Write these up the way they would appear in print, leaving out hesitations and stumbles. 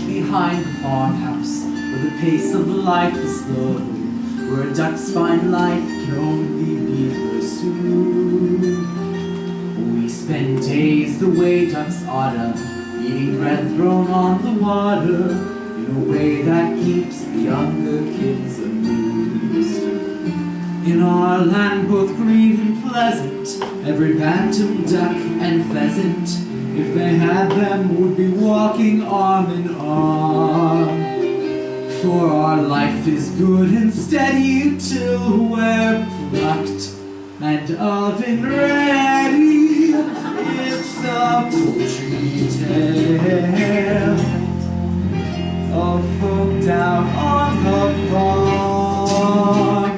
Behind the farmhouse, where the pace of life is slow, where a duck's fine life can only be pursued. We spend days the way ducks oughta, eating bread thrown on the water, in a way that keeps the younger kids amused. In our land both green and pleasant, every bantam, duck, and pheasant, if they had them, would be walking arm in arm. For our life is good and steady till we're plucked and oven ready. It's a poultry tale of folk down on the farm.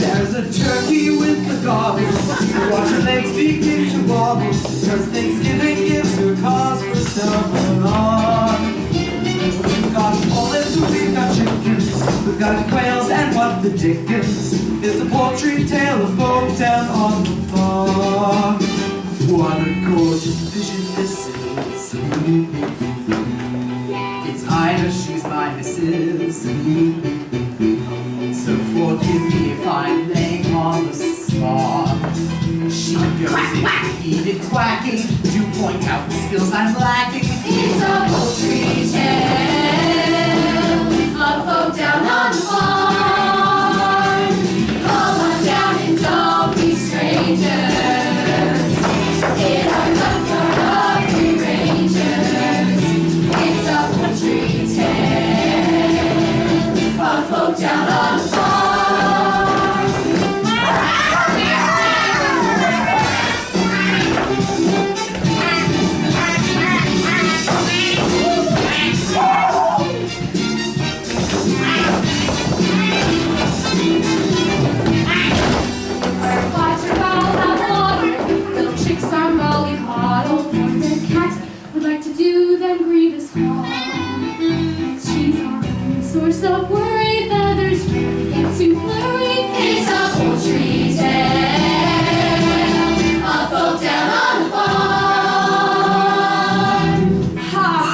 There's a turkey with the gobbles, watch her legs begin to wobble, because Thanksgiving gives her cause for some alarm. We've got pullets, we've got chickens, we've got quails, and what the dickens is a poultry tale of folk down on the farm. What a gorgeous vision this is. It's Ida, she's my missus. So forgive me if I'm laying on the spot. She goes in heated quacking to point out the skills I'm lacking. It's a poultry tale of folk down on the farm. Come on down and don't be strangers in our backyard of free rangers. It's a poultry tale of folk down on the farm. Source of worry, feathers get too blurry. It's a poultry tale of folk down on the farm. How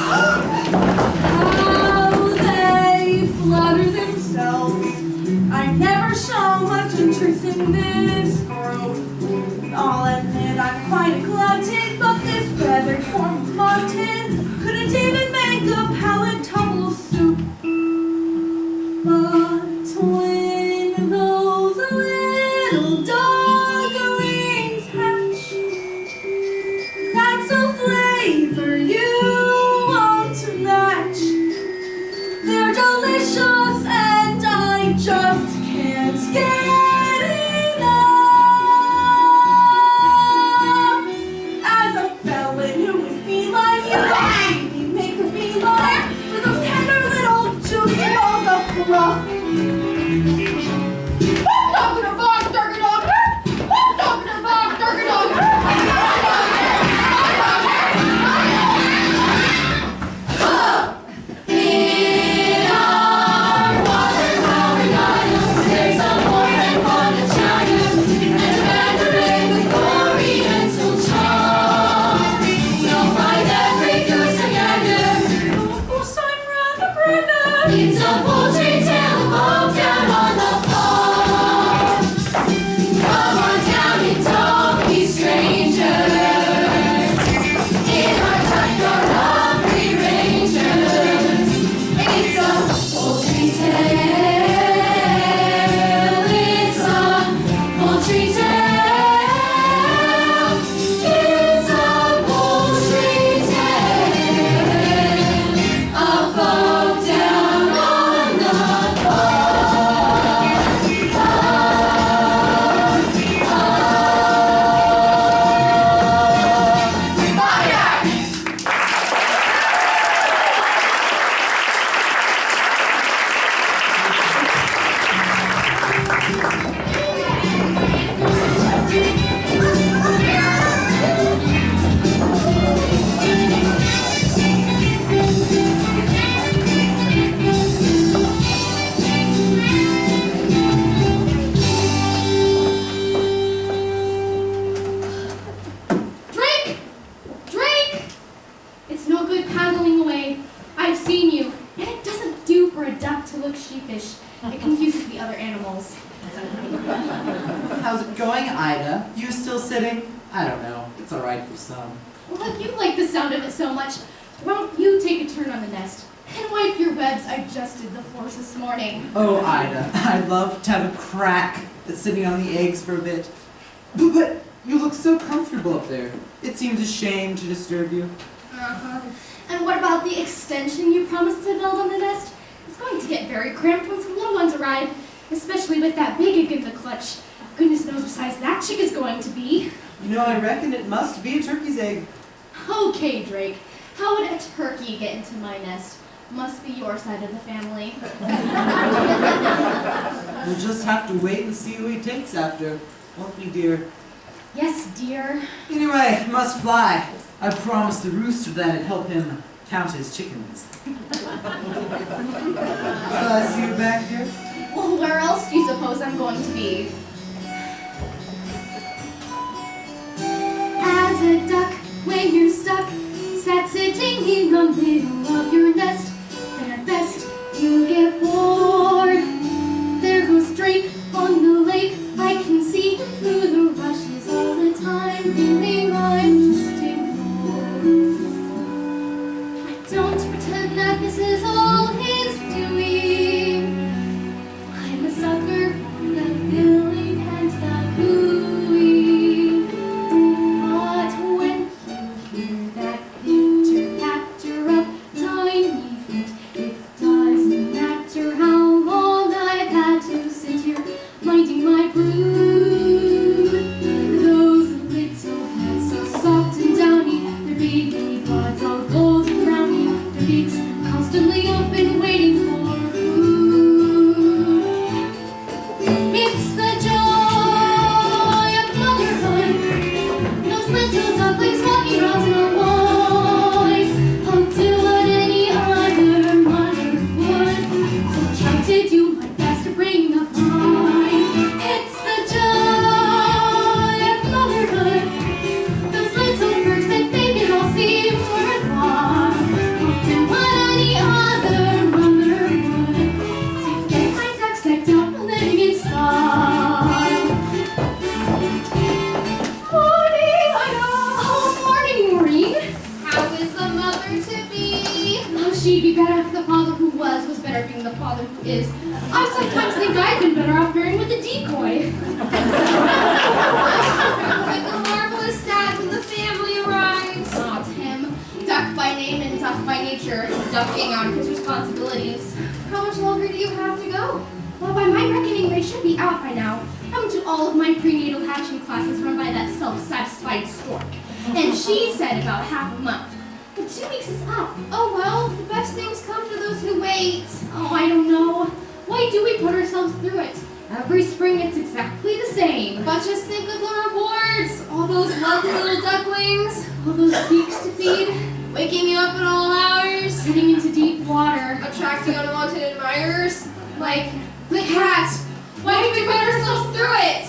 they flutter themselves. I never show much interest in this group. I'll admit I'm quite eclectic, but this feathered form of mutton couldn't even make a palatable soup. But when those little doggerings hatch, that's a flavor you won't match. They're delicious and I just can't get enough. As fish. It confuses the other animals. How's it going, Ida? You still sitting? I don't know. It's all right for some. Well, if you like the sound of it so much, why don't you take a turn on the nest and wipe your webs? I just did the floors this morning. Oh, Ida, I'd love to have a crack at sitting on the eggs for a bit. But you look so comfortable up there. It seems a shame to disturb you. Uh-huh. And what about the extension you promised to build on the nest? It's going to get very cramped when some little ones arrive, especially with that big egg in the clutch. Goodness knows what size that chick is going to be. You know, I reckon it must be a turkey's egg. Okay, Drake. How would a turkey get into my nest? Must be your side of the family. We'll just have to wait and see who he takes after, won't we, dear? Yes, dear. Anyway, I must fly. I promised the rooster that I'd help him count his chickens. Shall I see you back here? Well, where else do you suppose I'm going to be? As a duck, when you're stuck, sat sitting in the middle of your nest, and at best you'll get bored. There goes Drake on the lake, I can see him through the rushes all the time, feeling I'm just ignored. I don't pretend that this is all he's doing. I'm a sucker for the billing and the cooing. But when you hear that pitter-patter of tiny feet, it doesn't matter how long I've had to sit here minding my brood. Those little hands so soft and downy, their baby buds all golden browny, their beaks constantly open waiting for food. It's the joy of motherhood, those little ducklings walking around in a line. I'll do what any other mother would, so try to do my best to bring up mine. It's the joy of motherhood, those little perks that make it all seem worthwhile. I'll do what any other mother would, to get my ducks decked out, living in style. Morning, Ida! Oh, morning, Maureen! How is the mother to be? Oh, she'd be better if the father who was better being the father who is. I sometimes think I've been better off marrying with a decoy. Like a marvelous dad when the family arrives. Not him. Duck by name and duck by nature, ducking on his responsibilities. How much longer do you have to go? Well, by my reckoning, they should be out by now. I went to all of my prenatal hatching classes run by that self-satisfied stork, and she said about half a month. But 2 weeks is up. Oh well, the best things come to those who wait. Oh, I don't know. Why do we put ourselves through it? Every spring it's exactly the same. But just think of the rewards. All those lovely little ducklings. All those beaks to feed, Waking you up at all hours. getting into deep water. Attracting unwanted admirers. Like the cat. Why do we put ourselves through it?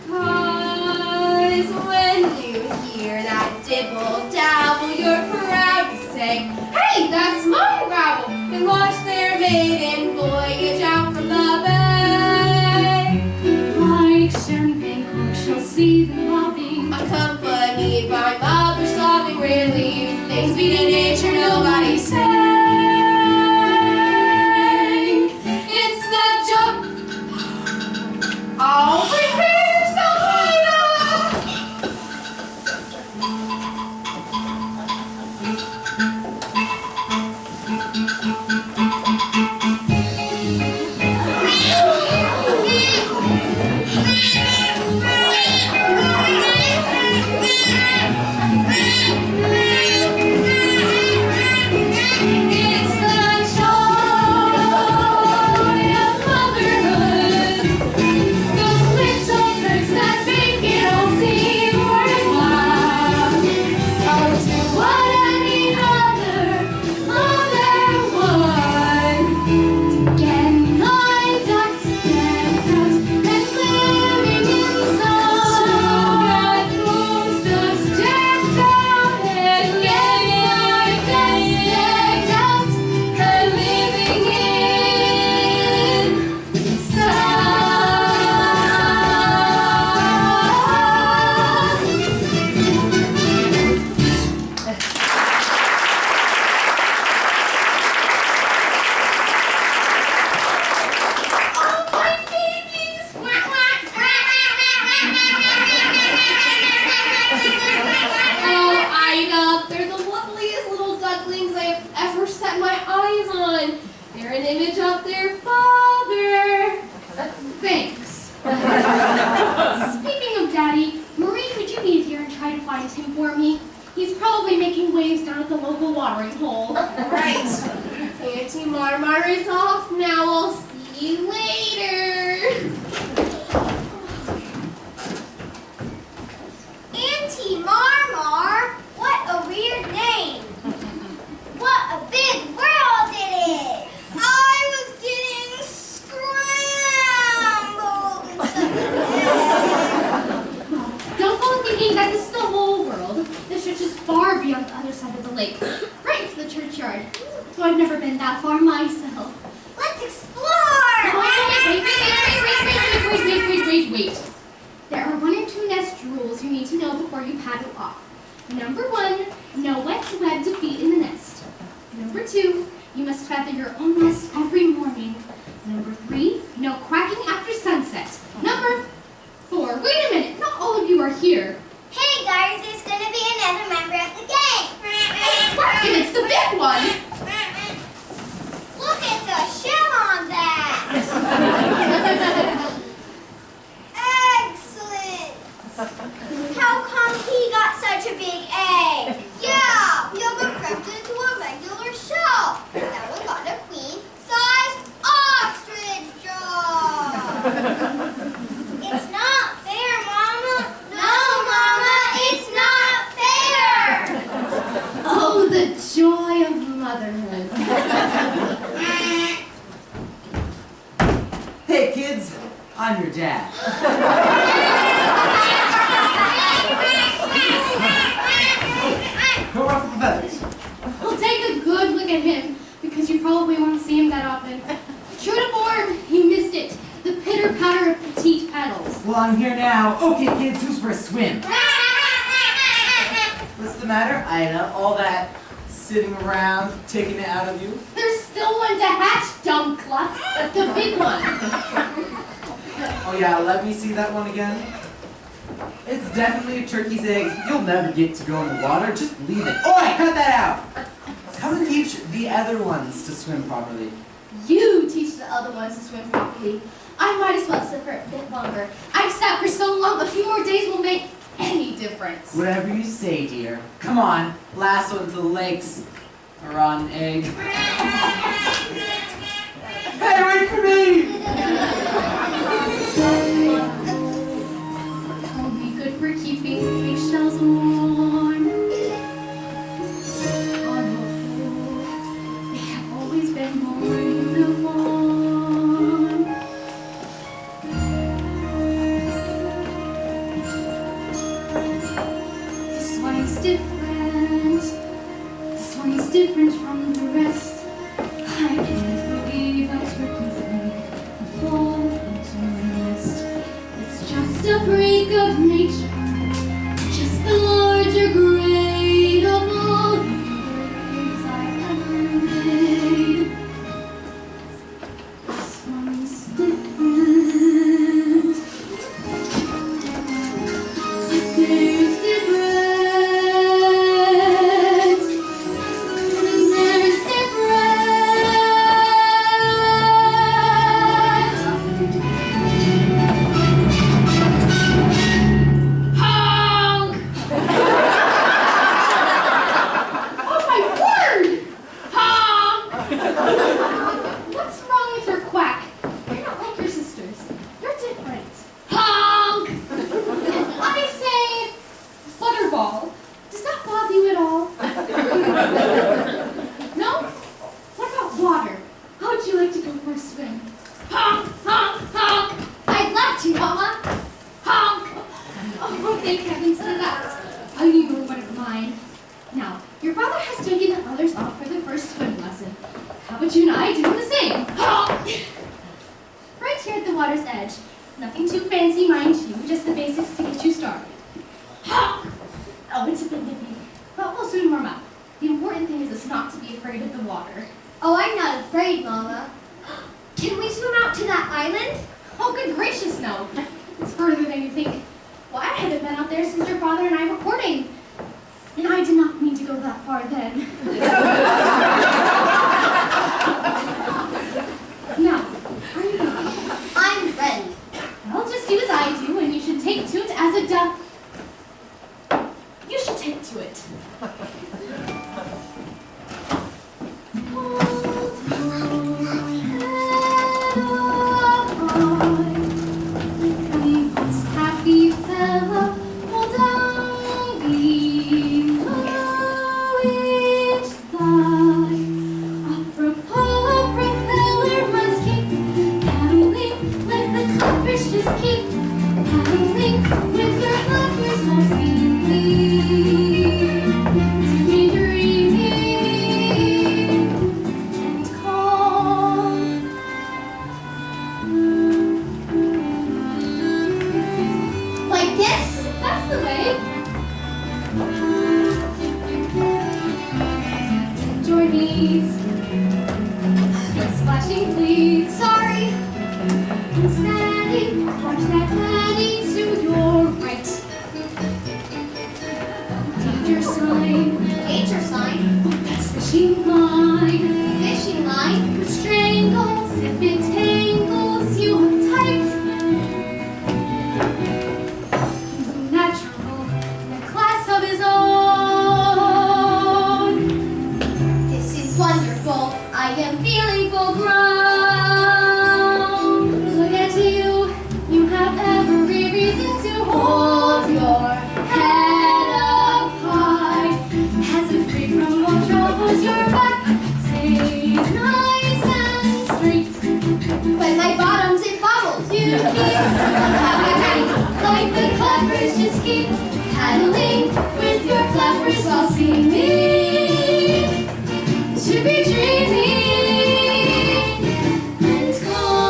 'Cause when you hear that dibble dabble, you're proud to say, hey, that's my gravel, and watch their maiden voyage out from the bay. Like champagne corks, she'll see them bobbing. Accompanied by mother sobbing relief, things be to nature nobody sang. It's the joke. All prepare yourself, Ida. set my eyes on. They're an image of their father. Thanks. Speaking of Daddy, Marie, could you be here and try to find him for me? He's probably making waves down at the local watering hole. Right. Auntie Marmar is off now. I'll see you later. Auntie Marmar? What a weird name. What a big world it is. I was getting scrambled. Don't go thinking that this is the whole world. This church is far beyond the other side of the lake, right to the churchyard. So I've never been that far myself. Let's explore. Wait. There are 1 or 2 nest rules you need to know before you paddle off. Number 1, no wet web to feed in the nest. Number 2, you must feather your own nest every morning. Number 3, no quacking after sunset. Number 4, wait a minute, not all of you are here. Hey guys, there's gonna be another member of the gang. And it's the big one. Look at the shell on that. Excellent. How come he got such a big egg? Yeah, we have cracked into a regular shell. That one got a queen-sized ostrich jaw. It's not fair, Mama. No, Mama, it's not fair. Oh, the joy of motherhood. Hey kids, I'm your dad. Go off the feathers. Well, take a good look at him, because you probably won't see him that often. True to form, you missed it. The pitter-patter of petite petals. Well, I'm here now. Okay, kids, who's for a swim? What's the matter, Ida? All that sitting around, taking it out of you? There's still one to hatch, dumb cluck. The big one. Oh yeah, let me see that one again. It's definitely a turkey's egg. You'll never get to go in the water. Just leave it. Oh, I cut that out. Come and teach the other ones to swim properly. You teach the other ones to swim properly. I might as well sit for a bit longer. I've sat for so long, a few more days won't make any difference. Whatever you say, dear. Come on, last one to the lakes. A rotten egg. Hey, wait for me! Only good for keeping eggshells warm. On the whole, they have always been more uniform. This one is different. This one is different from the rest. I can't believe a turkey's egg will fall into a nest. It's just a freak of nature, just the larger grade of all the other eggs I've ever made. This one's different. It tastes different. And there's different. Honk! Oh my word! Honk! What's wrong with your quack? You're not like your sisters. You're different. Honk! I say, Butterball, does that bother you at all? No? What about water? How would you like to go for a swim? Honk! Honk! Honk! I'd love to, Mama! Honk! Oh, thank heavens for that. I knew you wouldn't mind. Now, your father has taken the others off for the first swim lesson. How about you and I do the same? Honk! Right here at the water's edge. Nothing too fancy, mind you, just the basics to get you started. Honk! Oh, it's a bit nippy, but we'll soon warm up. The important thing is us not to be afraid of the water. Oh, I'm not afraid, Mama. Can we swim out to that island? Oh, good gracious, no. It's further than you think. Well, I haven't been out there since your father and I were courting. And I did not mean to go that far then. get to it. Happy fella, hold down below each sky. Apropos, propeller must keep paddling, let the clippers just keep paddling with your flappers while seemingly to be dreaming and calm. Like this? That's the way. Bend your knees. No splashing, please. Sorry. And steady. Watch that planning to your right. Danger sign. Danger sign. That's fishing line. Fishing line. With strangles if it tangles you uptight. He's natural in a class of his own. This is wonderful. I am feeling full grown. Look at you, you have every reason to hold your head up high. As if free from all troubles, your back stays nice and straight. When my bottom's in bubbles. You keep paddling like the clippers, just keep paddling with your flappers while seeming to be dreaming and calm.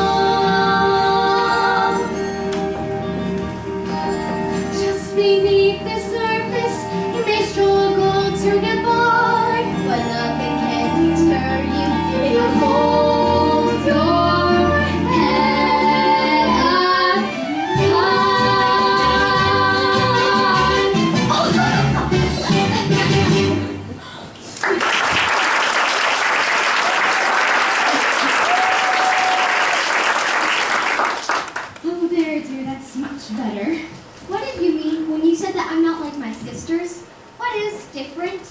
Just beneath the surface, you may struggle to get by, But nothing can deter you if you hold your head up high. Oh, there, dear, that's much better. What did you mean when you said that I'm not like my sisters? What is different?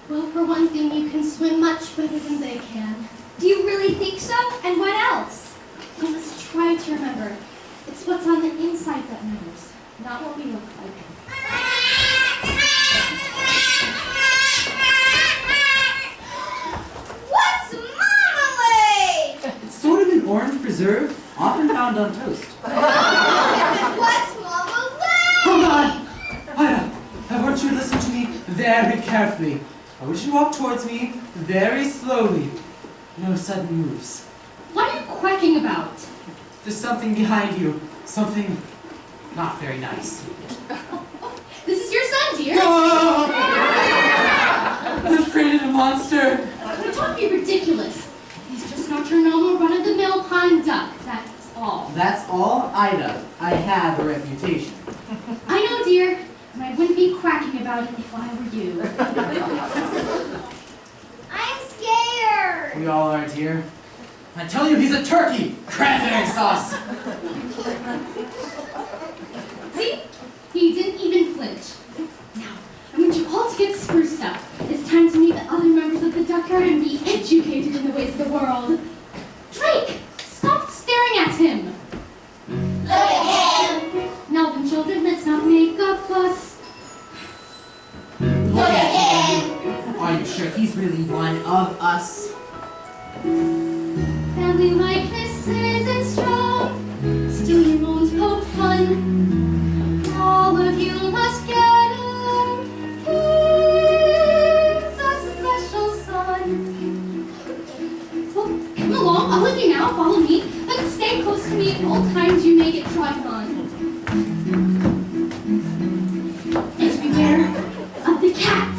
Well, for one thing, you can swim much better than they can. Do you really think so? And what else? You must try to remember. It's what's on the inside that matters, not what we look like. What's marmalade? It's sort of an orange preserve, often found on toast. What's marmalade? Hold on! Ida, I want you to listen to me very carefully. I wish you walk towards me very slowly. No sudden moves. What are you quacking about? There's something behind you. Something not very nice. This is your son, dear. I've created a monster. Don't be ridiculous. He's just not your normal run-of-the-mill pond duck, that's all. That's all, Ida. I have a reputation. I know, dear, and I wouldn't be quacking about it if I were you. I'm scared. We all are, dear. I tell you, he's a turkey! Cranberry sauce! See? He didn't even flinch. Now, I want you all to get spruced up. It's time to meet the other members of the duckyard and be educated in the ways of the world. Drake! Stop staring at him! Look at him. Now then, children, let's not make a fuss. Look at him. Are you sure he's really one of us? Family likeness isn't strong. Still you won't poke fun. All of you must get him. He's a special son. Well, come along. I'll with you now. Follow me. But stay close to me at all times. You may get trodden on. And beware of the cat.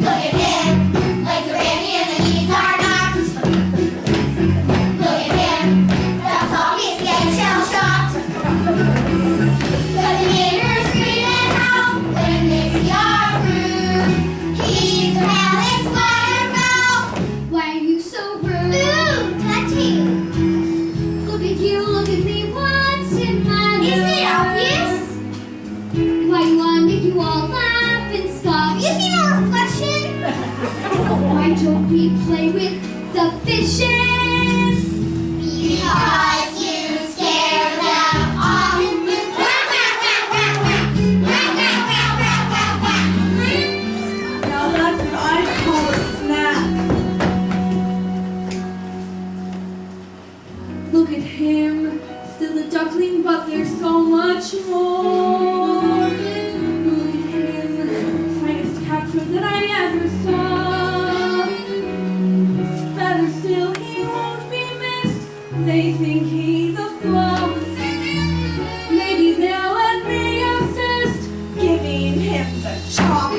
Look at him. fishes. Because you scare them off. Now that's what I call a snack. Look at him, still a duckling, but there's so much more. Look at him, finest capture that I ever saw. Better still, he won't be missed. They think he's a flop. Maybe they'll let me assist, giving him the chop.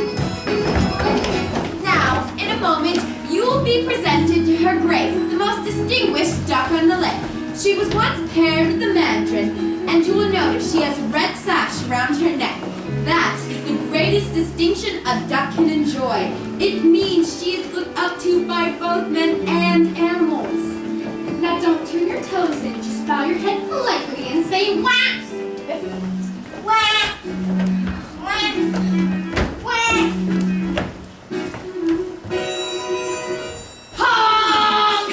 Now, in a moment, you will be presented to her grace, the most distinguished duck on the lake. She was once paired with the mandarin, and you will notice she has a red sash around her neck. That is the greatest distinction a duck can enjoy. It means she is looked up to by both men and animals. Now don't turn your toes in, just bow your head politely and say wax. Whack! Whack! Whack! Honk!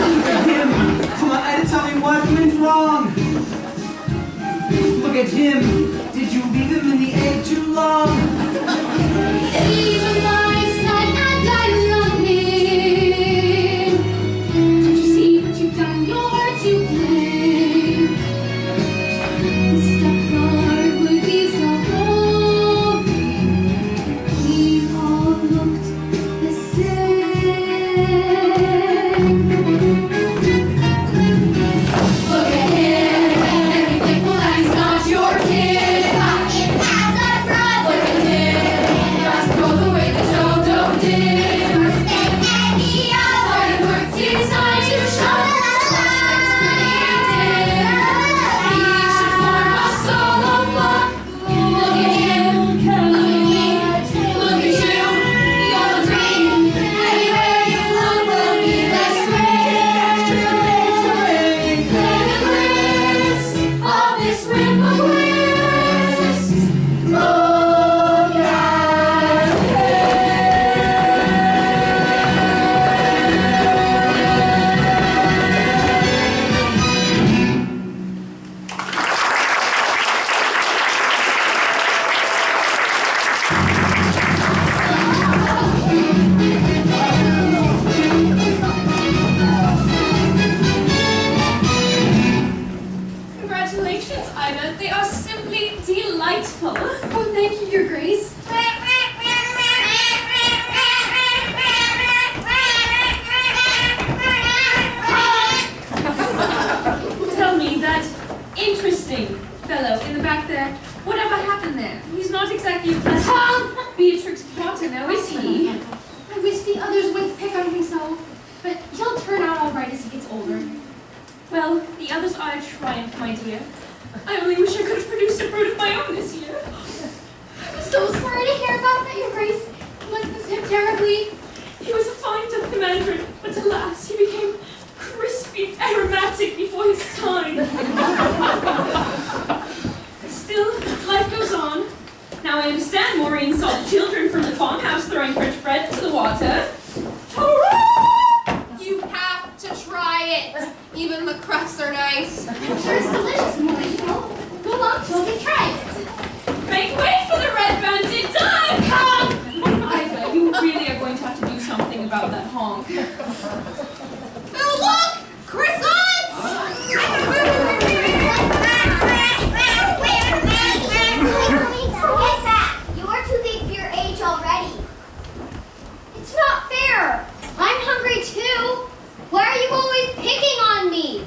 Look at him! Come on, Ida, tell me what went wrong! Look at him! Did you leave him in the egg too long? He's on my side and I love him. Don't you see what you've done? You're to blame. This duck card would be so boring. We all looked the same. Look at him, and be thankful that he's not your kid. It has a brother. Look at him, just go the way the dodo did. First and any other. Hard work designed to show the light. He should form a solo flock. Look at him, look at me, look at you. You're the dream. Anywhere you look will be less great. Play the bliss of this rip of bliss. Look at Congratulations, Ida. They are simply delightful. Oh, thank you, Your Grace. Tell me, that interesting fellow in the back there, whatever happened there? He's not exactly a pleasant Beatrix Potter now, is he? I wish the others wouldn't pick on him so, but he'll turn out all right as he gets older. Well, the others are a triumph, my dear. I only wish I could have produced a brood of my own this year. I'm so sorry to hear about that, Your Grace. He must miss him terribly. He was a fine duck commander, but alas, he became crispy, aromatic before his time. Still, life goes on. Now I understand Maureen saw the children from the farmhouse throwing French bread into the water. You have to try it. Even the crusts are nice. I'm sure it's delicious, Maureen. Go on, Toby, try it. Make way for the red banded duck! Honk! Ida, you really are going to have to do something about that honk. Oh, look! Croissants! What's that? You're too big for your age already. It's not fair. I'm hungry too. Why are you always picking on me?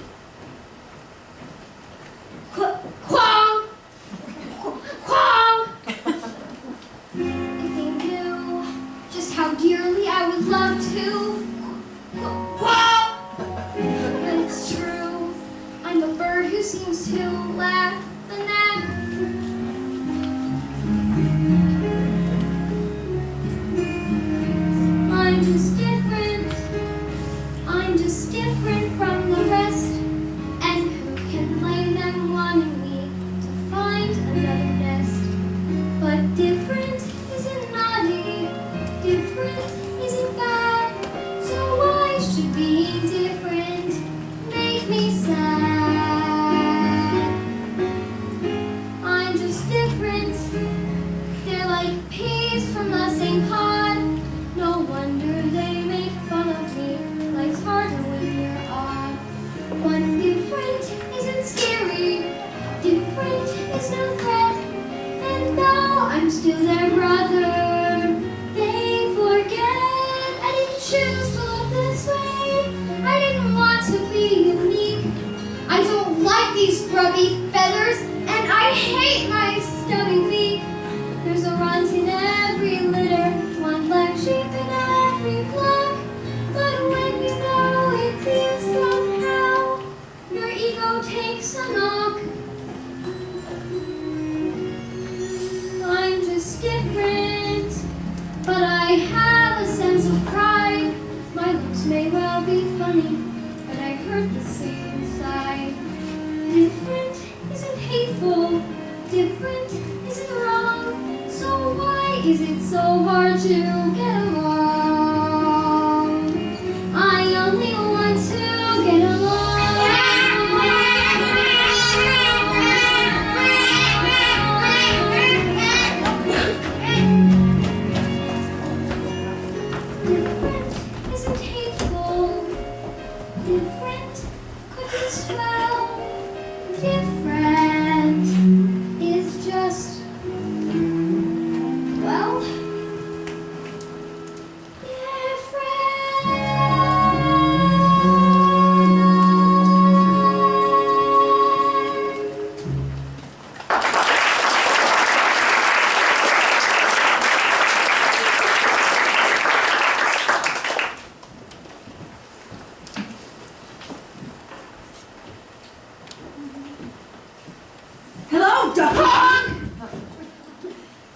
to their brother. They forget I didn't choose to look this way. I didn't want to be unique. I don't like these grubby feathers, and I hate my stubby beak. There's a runt in every litter, one black sheep in every flock. But when you know it's you somehow, your ego takes a knock. I'm just different, but I have a sense of pride. My looks may well be funny, but I hurt the same side. Different isn't hateful, different isn't wrong. So why is it so hard to get along? I only want to get along. Different isn't hateful, different could be swell. Different is just, well, Hello, Ducky.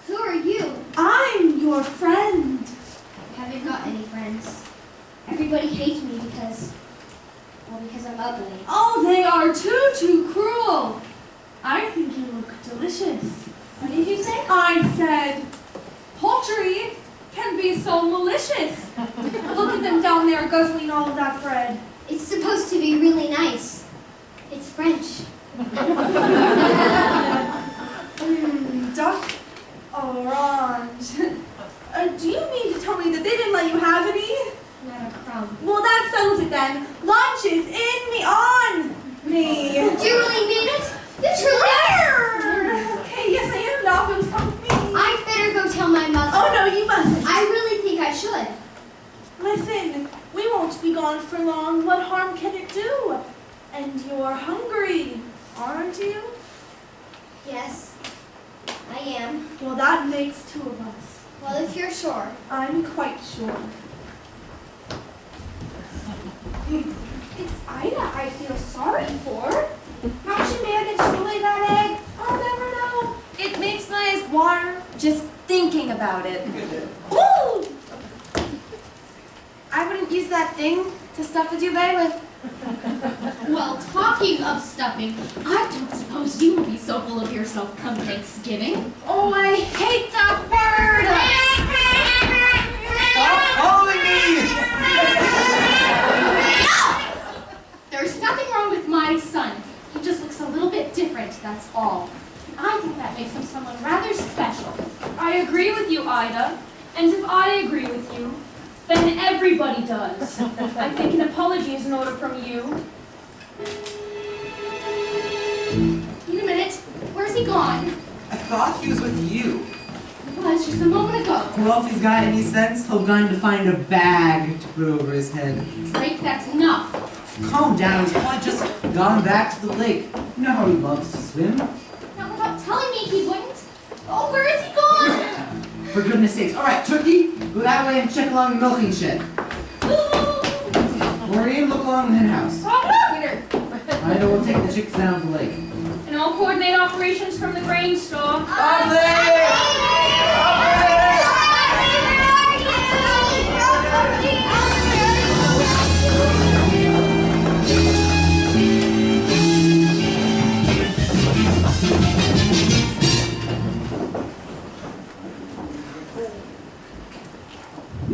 who are you? I'm your friend. I haven't got any friends. Everybody hates me because I'm ugly. Oh, they are too cruel. I think you look delicious. What did you say? I said, poultry can be so malicious. Look at them down there guzzling all of that bread. It's supposed to be really nice. It's French. Duck orange. Do you mean to tell me that they didn't let you have any? Not a crumb. Well, that settles it then. Lunch is in me on me. Do you really mean it? You truly are. Okay, yes, I am not. It was from me. I'd better go tell my mother. Oh, no, you mustn't. I really think I should. Listen, we won't be gone for long. What harm can it do? And you're hungry, aren't you? Yes, I am. Well, that makes two of us. Well, if you're sure. I'm quite sure. It's Ida I feel sorry for. How she managed to lay that egg, I'll never know. It makes my eyes water just thinking about it. Ooh! I wouldn't use that thing to stuff the duvet with. Well, talking of stuffing, I don't suppose you will be so full of yourself come Thanksgiving. Oh, I hate that bird! Stop calling me! There's nothing wrong with my son. He just looks a little bit different, that's all. I think that makes him someone rather special. I agree with you, Ida. And if I agree with you, then everybody does. I think an apology is in order from you. Wait a minute. Where's he gone? I thought he was with you. He was just a moment ago. Well, if he's got any sense, he'll going to find a bag to put over his head. Drake, that's enough. Calm down, he's probably just gone back to the lake. You know how he loves to swim. Now, without telling me he wouldn't. Oh, where is he gone? For goodness sakes. Alright, Turkey, go that way and check along the milking shed. Maureen, look along the hen house. Ida will take the chicks down to the lake. And I'll coordinate operations from the grain store.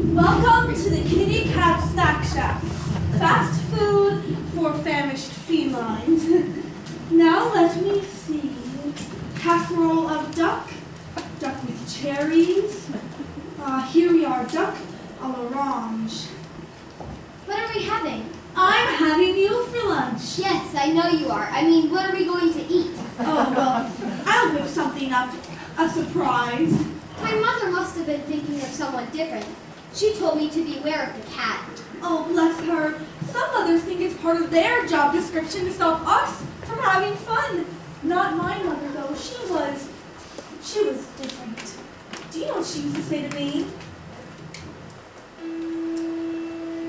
Welcome to the Kitty Cat Snack Shack. Fast food for famished felines. Now let me see. Casserole of duck, duck with cherries. Here we are, duck à l'orange. What are we having? I'm having you for lunch. Yes, I know you are. I mean, what are we going to eat? Oh, well, I'll whip something up. A surprise. My mother must have been thinking of someone different. She told me to beware of the cat. Oh, bless her. Some mothers think it's part of their job description to stop us from having fun. Not my mother, though. She was different. Do you know what she used to say to me?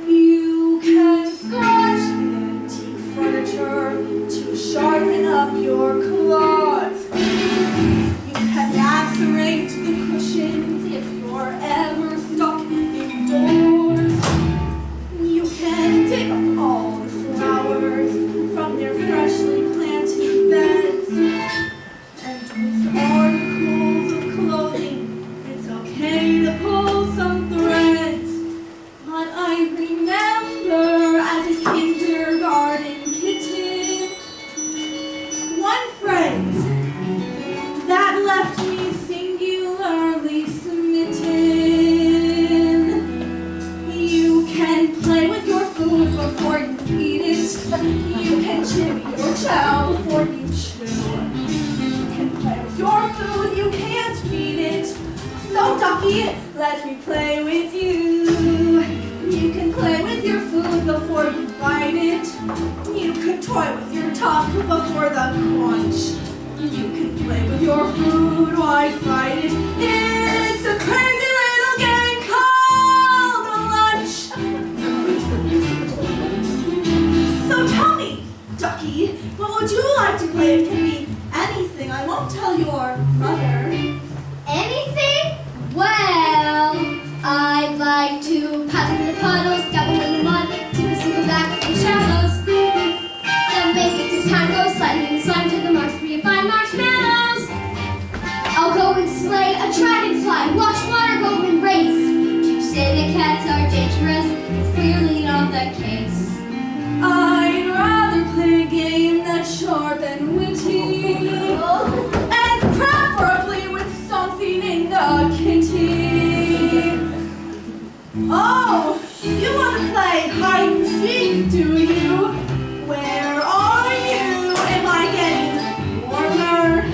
You can scratch the antique furniture to sharpen up your claws. You can lacerate the cushions if you're ever stuck indoors. You can dig up all the flowers from their freshly planted beds. And with articles of clothing, it's okay to pull some threads. But I remember as a kindergarten kitten, one phrase that left me singularly smitten. You can play with your food before you eat it. You can chew your chow before you chew. You can play with your food, you can't feed it. So Ducky, let me play with you. You can play with your food before you bite it. You can toy with your tongue before the crunch. You can play with your food, why fight it? It's a crazy little game called lunch. So tell me, Ducky, what would you like to play? It can be anything. I won't tell your mother. Anything? Well, I'd like to paddle in the puddles, dabble in the mud, take a single back to the shallows. Then make it 6 time go sliding in the slime to the marsh for your fine marshmallows. I'll go and slay a dragonfly, watch water go and race. You say the cats are dangerous, it's clearly not the case. I'd rather play a game that's sharp and witty, and preferably with something in the kitty. Oh, you want to play hide and seek, do you? Where are you? Am I getting warmer?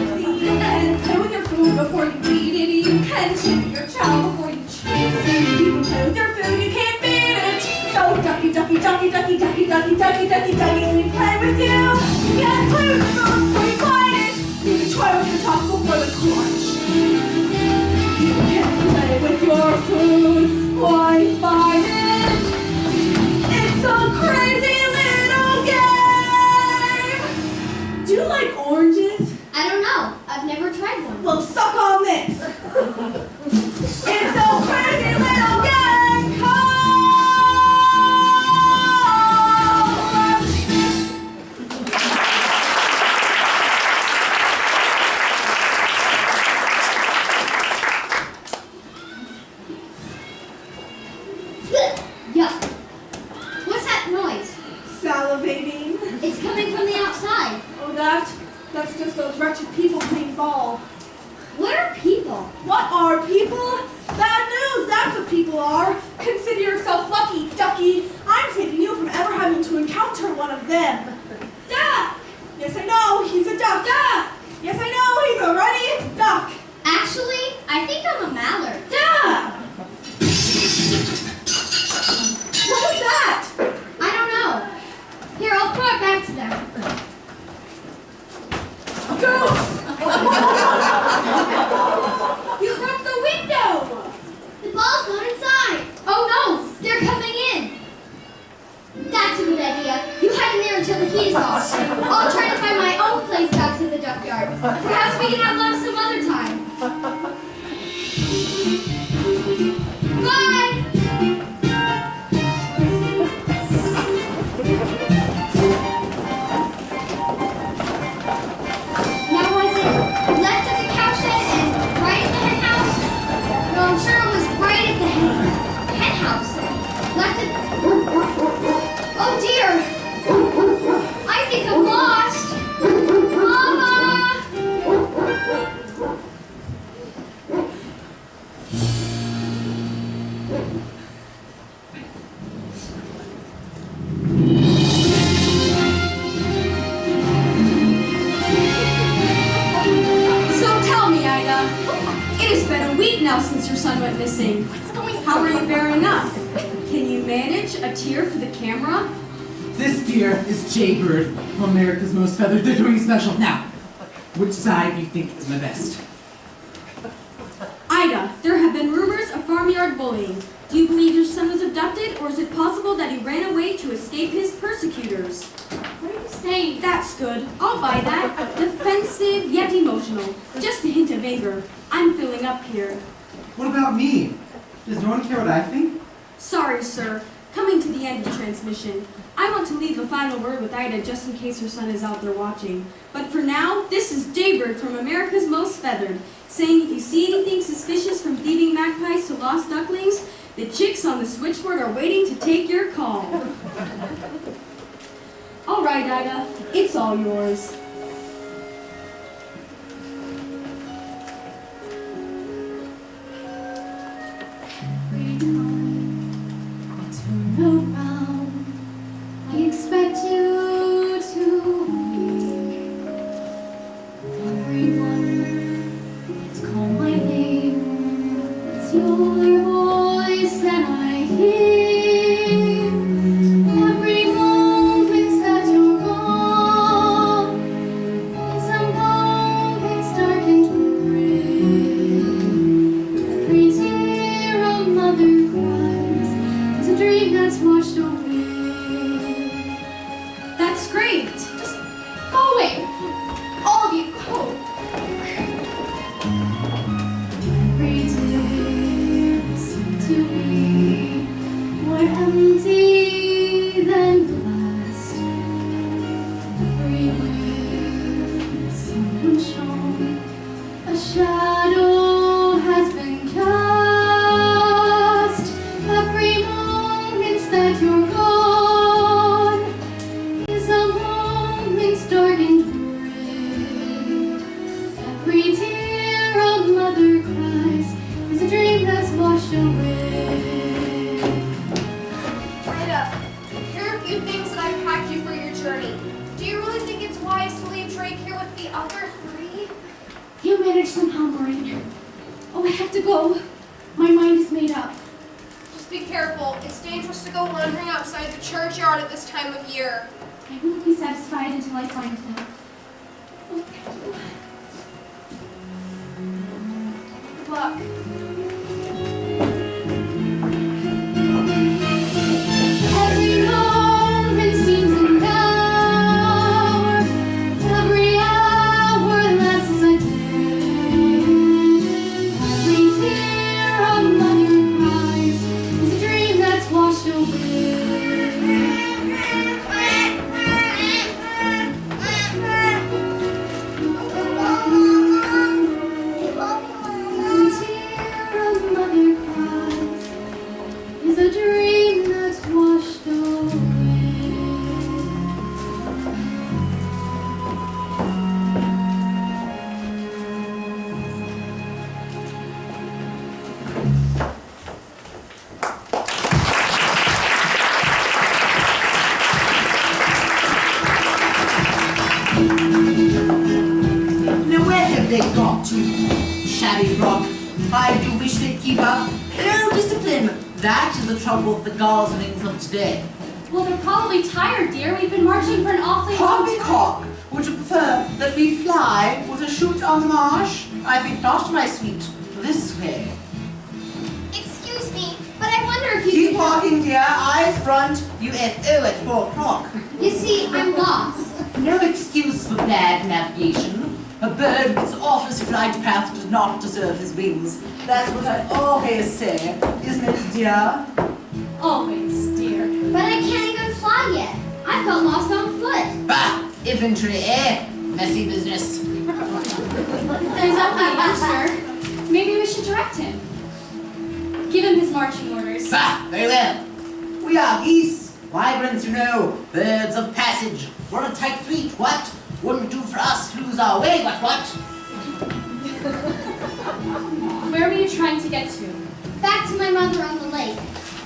You can play with your food before you eat it. You can chew your chow before you chew it. You can play with your food, you can't beat it. So ducky, ducky, ducky, ducky, ducky, ducky, ducky, ducky, ducky, let me play with you. You can play with your food before you bite it. You can toy with your tongue before the crunch. You can play with your food, why fight it? It's a crazy little game. Do you like oranges? I don't know. I've never tried one. Well, suck on this. It's a crazy little game called lunch. Yuck. What's that noise? Salivating. It's coming from the outside. Oh, that's just those wretched people playing ball. What are people? What are people? Bad news, that's what people are. Consider yourself lucky, Ducky. I'm saving you from ever having to encounter one of them. Duck! Yes, I know, he's a duck. Duck! Yes, I know, he's a ruddy duck. Actually, I think I'm a mallard. Duck! What was that? I don't know. Here, I'll throw it back to them. Goose! You broke the window! The ball's not inside. Oh no, they're coming in. manage a tear for the camera? This deer is Jaybird, America's most feathered. They're doing special. Now, which side do you think is my best? Ida, there have been rumors of farmyard bullying. Do you believe your son was abducted, or is it possible that he ran away to escape his persecutors? What are you saying? That's good. I'll buy that. Defensive yet emotional. Just a hint of anger. I'm filling up here. What about me? Does no one care what I think? Sorry, sir. Coming to the end of the transmission. I want to leave a final word with Ida just in case her son is out there watching. But for now, this is Jaybird from America's Most Feathered, saying if you see anything suspicious from thieving magpies to lost ducklings, the chicks on the switchboard are waiting to take your call. All right, Ida, it's all yours. Every time I turn around, I expect you to be. Everyone that's called my name, it's your voice that I hear. Every moment that you're gone is a moment dark and gray. Every tear a mother cries is a dream that's washed away. That's great. Just go away. All of you, go. Every day seemed to be more empty than blessed. Everywhere someone shone, a shadow has been cast. Every moment that you're gone is a moment dark and gray. Every tear a mother cries is a dream that's washed away. Ida, here are a few things that I've packed you for your journey. Do you really think it's wise to leave Drake here with the other three? You managed somehow, Maureen. Oh, I have to go. My mind is made up. Just be careful. It's dangerous to go wandering outside the churchyard at this time of year. I won't be satisfied until I find them. Oh, thank you. Good luck. Every moment seems an hour. Every hour lasts a day. Every tear a mother cries is a dream that's washed away. Every tear a mother cries is a dream that's washed away. Now where have they got to? Shabby rock. I do wish they'd keep up. No discipline. That is the trouble with the goslings of today. Well, they're probably tired, dear. We've been marching for an awfully long time. Poppycock, would you prefer that we fly with a shoot on the marsh? I think not, my sweet. This way. Excuse me, but I wonder if you Keep could- walking, dear. Eyes front. UFO at 4 o'clock. You see, I'm lost. No excuse for bad navigation. A bird with off his flight path does not deserve his wings. That's what I always say, isn't it, dear? Always, dear. But I can't even fly yet. I've got lost on foot. Bah! Infantry, eh? Messy business. There's only a youngster. Maybe we should direct him. Give him his marching orders. Bah! Very well. We are geese. Migrants, you know. Birds of passage. Run a tight fleet, what? Wouldn't do for us to lose our way, but what? Where were you trying to get to? Back to my mother on the lake.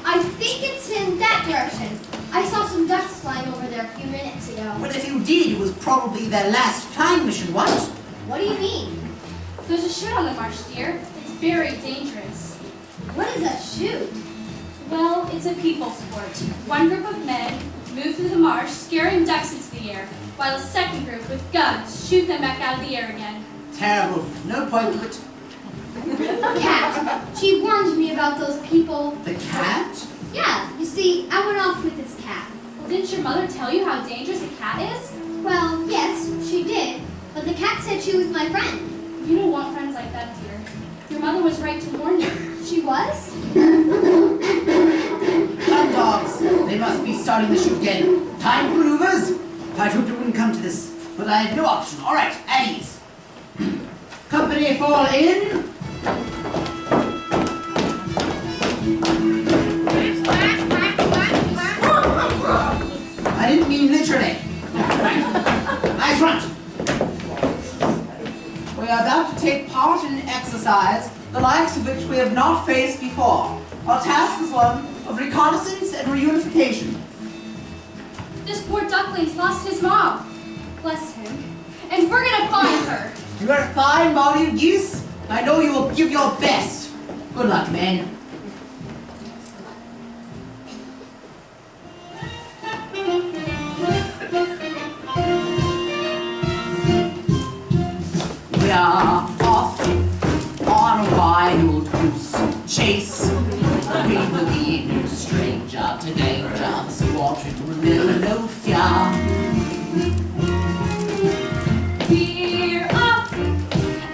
I think it's in that direction. I saw some ducks flying over there a few minutes ago. Well, if you did, it was probably their last flying mission, what? What do you mean? There's a chute on the marsh, dear. It's very dangerous. What is a chute? Well, it's a people sport. One group of men move through the marsh, scaring ducks into the air, while a second group with guns shoot them back out of the air again. Terrible. No point to it. Cat. She warned me about those people. The cat? Yeah, you see, I went off with this cat. Well, didn't your mother tell you how dangerous a cat is? Well, yes, she did. But the cat said she was my friend. You don't want friends like that, dear. Your mother was right to warn you. She was? Come, dogs. They must be starting the shoot again. Time for maneuvers. I hoped it wouldn't come to this, but I had no option. All right, at ease. Company fall in. I didn't mean literally. Eyes front. We are about to take part in an exercise, the likes of which we have not faced before. Our task is one of reconnaissance and reunification. This poor duckling's lost his mom. Bless him. And we're gonna find her. You are a fine body of geese. I know you will give your best. Good luck, men. We are off on a wild goose chase. We believe no stranger to danger, so watch it with no fear. We're off,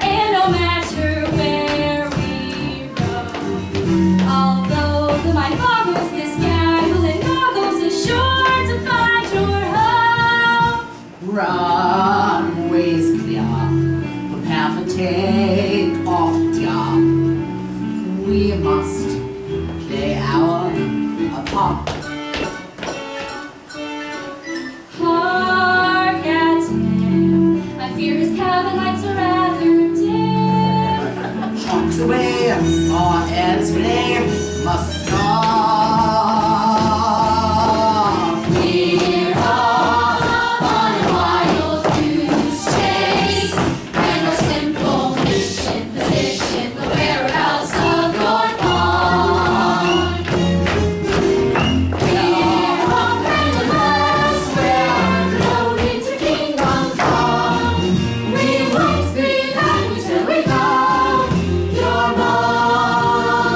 and no matter where we roam, although the mind boggles, this gaggle and goggles is sure to find your home. Runways clear, prepare for take off, dear. We must play our part. Hark at him, I fear his cabin lights are rather dim. Honks away, our ends flame must stop. We're off on a wild goose chase, and our simple mission, position, the whereabouts of your fawn. We're off and the west, we're loaded to Kingdom Come. We won't be back until we found your mom.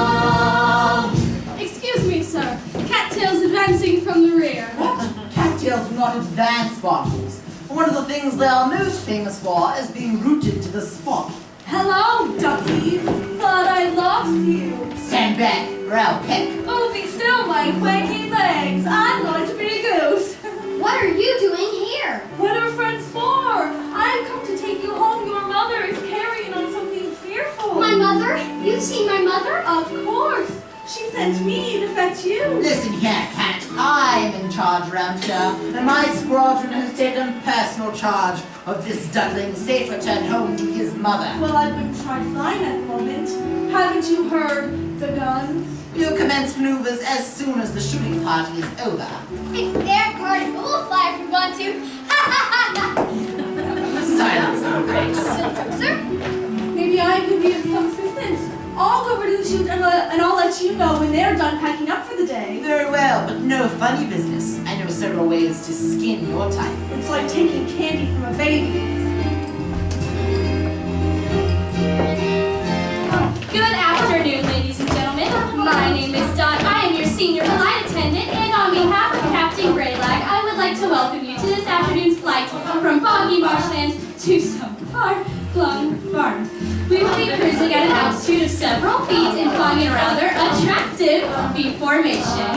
Excuse me, sir. Cattails advancing from the rear. What? Cattails do not advance bottles. One of the things they are most famous for is being rooted to the spot. Hello, ducky. Thought I lost you. Stand back, or I'll peck. Oh, be still, my quaky legs. I'm going to be a goose. What are you doing here? What are friends for? I've come to take you home. Your mother is carrying on something fearful. My mother? You've seen my mother? Of course. She sent me to fetch you. Listen here, cat. I'm in charge around here, and my squadron has taken personal charge of this duckling safe return home to his mother. Well, I wouldn't try flying at the moment. Haven't you heard the guns? We'll commence maneuvers as soon as the shooting party is over. It's their party, but we'll fly if we want to. Silence, little Grace. Sir, maybe I could be of some assistance. I'll go over to the chute and I'll let you know when they're done packing up for the day. Very well, but no funny business. I know several ways to skin your type. It's like taking candy from a baby. Good afternoon, ladies and gentlemen. My name is Dot. I am your senior flight attendant, and on behalf of Captain Greylag, I would like to welcome you to this afternoon's flight from foggy marshlands to some far-flung farms. We will be cruising at an altitude of several feet and flying around their attractive V formation.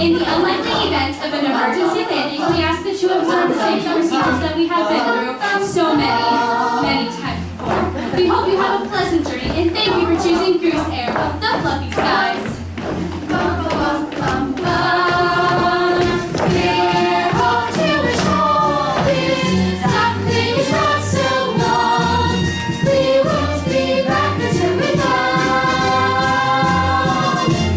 In the unlikely event of an emergency landing, we ask that you observe the safety procedures that we have been through so many times before. We hope you have a pleasant journey, and thank you for choosing Goose Air of the Fluffy Skies. We're off to the shore. This duckling is not so long. We won't be back until we come.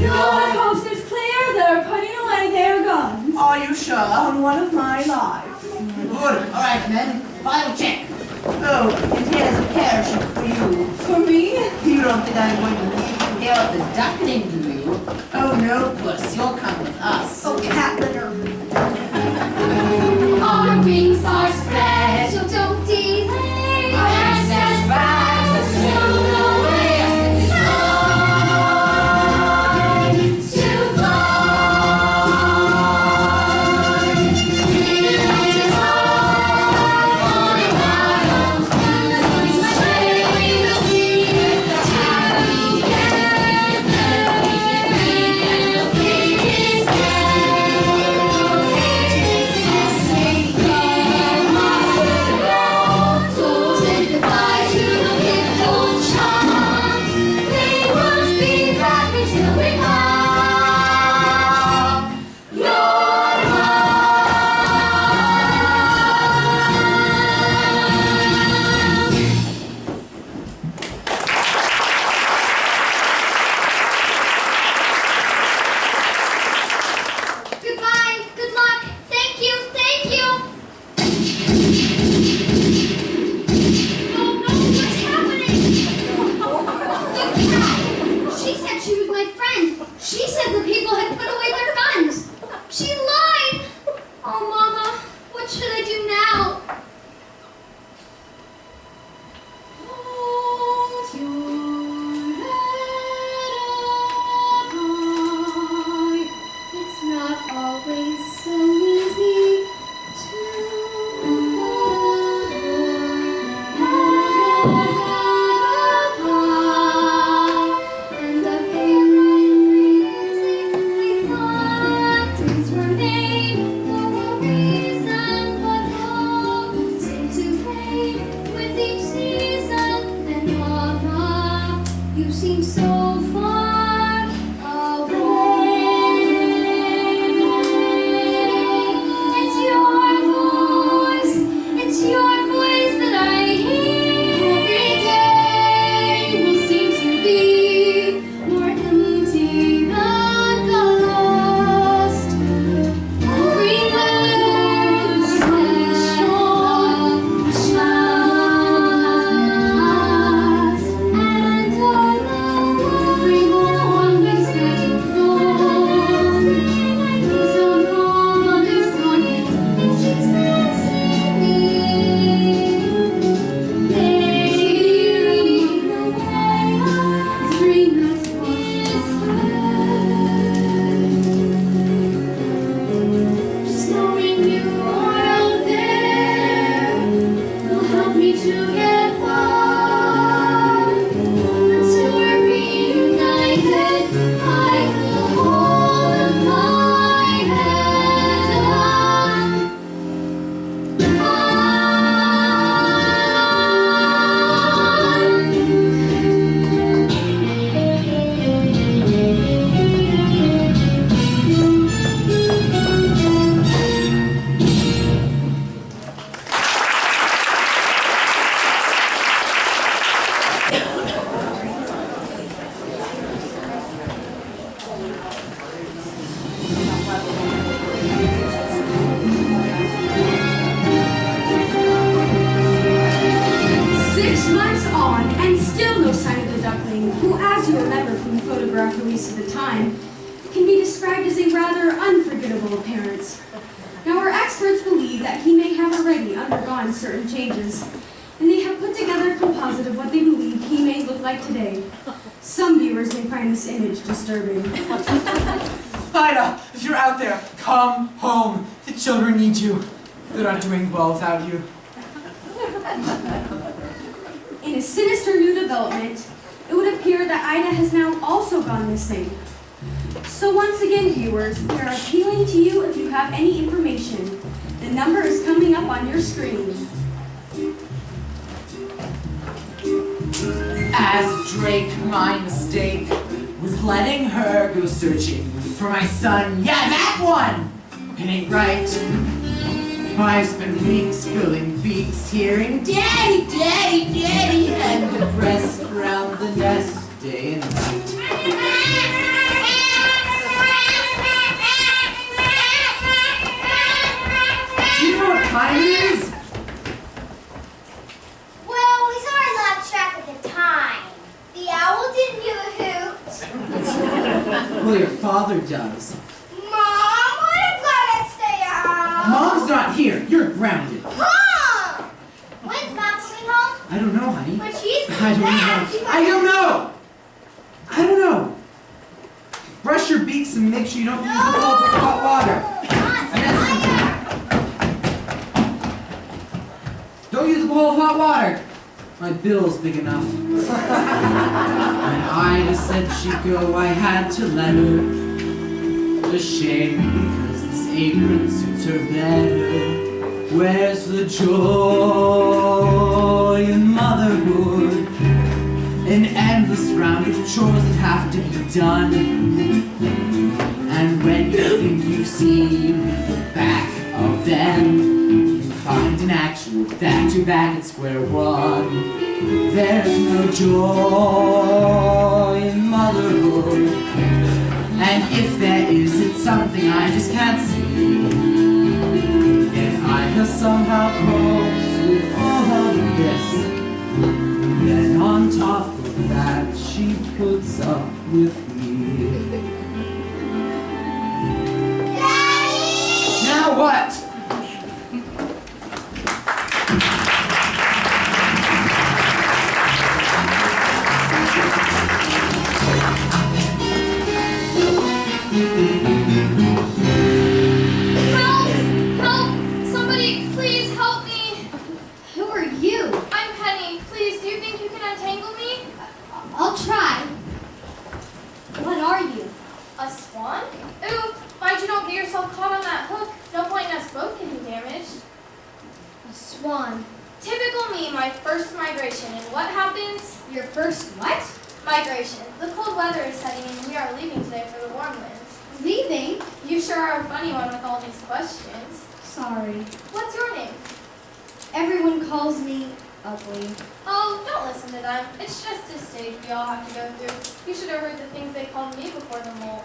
Your coast is clear. They're putting away their guns Are you sure? on one of my lives. Good. All right, men. Final check. Oh, and here's a parachute for you. For me? You don't think I'm going to leave you here with the duckling, do you? Oh no, puss, you'll come with us. Oh, cat litter. Our wings are spread, so don't delay. Our hands as fast as soon away as it's time to fly. We love to fly on a wild goose chase. We will see the town together. We will kiss so say goodbye to the little child. They won't be back until we have your Goodbye. Good luck. Thank you. Thank you. Oh no, what's happening? The cat. She said she was my friend. She said the people had put away their guns. She lied. Oh, Mama, what should I do now? hold your head high. It's not always so easy to hold your head high. And up here running crazy, we thought dreams were made for a reason, but hope seemed to fade with each season. And Mama, you seem so far away. It's your voice that I hear. Every day will seem to be more empty than the last. Remember the sunshine, the showers, and all the wonders that you know. So long is gone, and she's missing me. Maybe the way I dream that's just knowing you are out there will help me to get by. Until we're reunited, I will hold my head On, and still no sign of the duckling, who, as you remember from the photograph released at the time, can be described as a rather unforgettable appearance. Now, our experts believe that he may have already undergone certain changes, and they have put together a composite of what they believe he may look like today. Some viewers may find this image disturbing. Ida, if you're out there, come home. The children need you. They're not doing well without you. In a sinister new development, it would appear that Ida has now also gone missing. So once again, viewers, we are appealing to you if you have any information. The number is coming up on your screen. As Drake, my mistake was letting her go searching for my son. Yeah, that one! It ain't right. I've spent weeks spilling beaks, hearing Daddy, Daddy, Daddy, and depressed around the nest day and night. Do you know what time it is? father does. Mom, I'm gonna stay out. Mom's not here. You're grounded. Mom! When's Mom coming home? I don't know, honey. But she's I don't know. I don't know. I don't know. Brush your beaks and make sure you don't use the bowl of hot water. Don't use the bowl of hot water. My bill's big enough. When Ida said she'd go, I had to let her. Ashamed because this apron suits her better. Where's the joy in motherhood? An endless round of chores that have to be done. And when you think you've seen the back of them, you find an actual fact, you're back at square one. There's no joy in motherhood. And if there is, it's something I just can't see. And Ida somehow copes with all of this. Then on top of that, she puts up with me. Daddy! Now what? Help! Help! Somebody, please help me! Who are you? I'm Penny. Please, do you think you can untangle me? I'll try. What are you? A swan? Ooh, mind you don't get yourself caught on that hook. No point in us both getting damaged. A swan. Typical me, my first migration. And what happens? Your first what? Migration. The cold weather is setting in and we are leaving today for the warm lands. Leaving? You sure are a funny one with all these questions. Sorry. What's your name? Everyone calls me ugly. Oh, don't listen to them. It's just a stage we all have to go through. You should have heard the things they called me before the mole.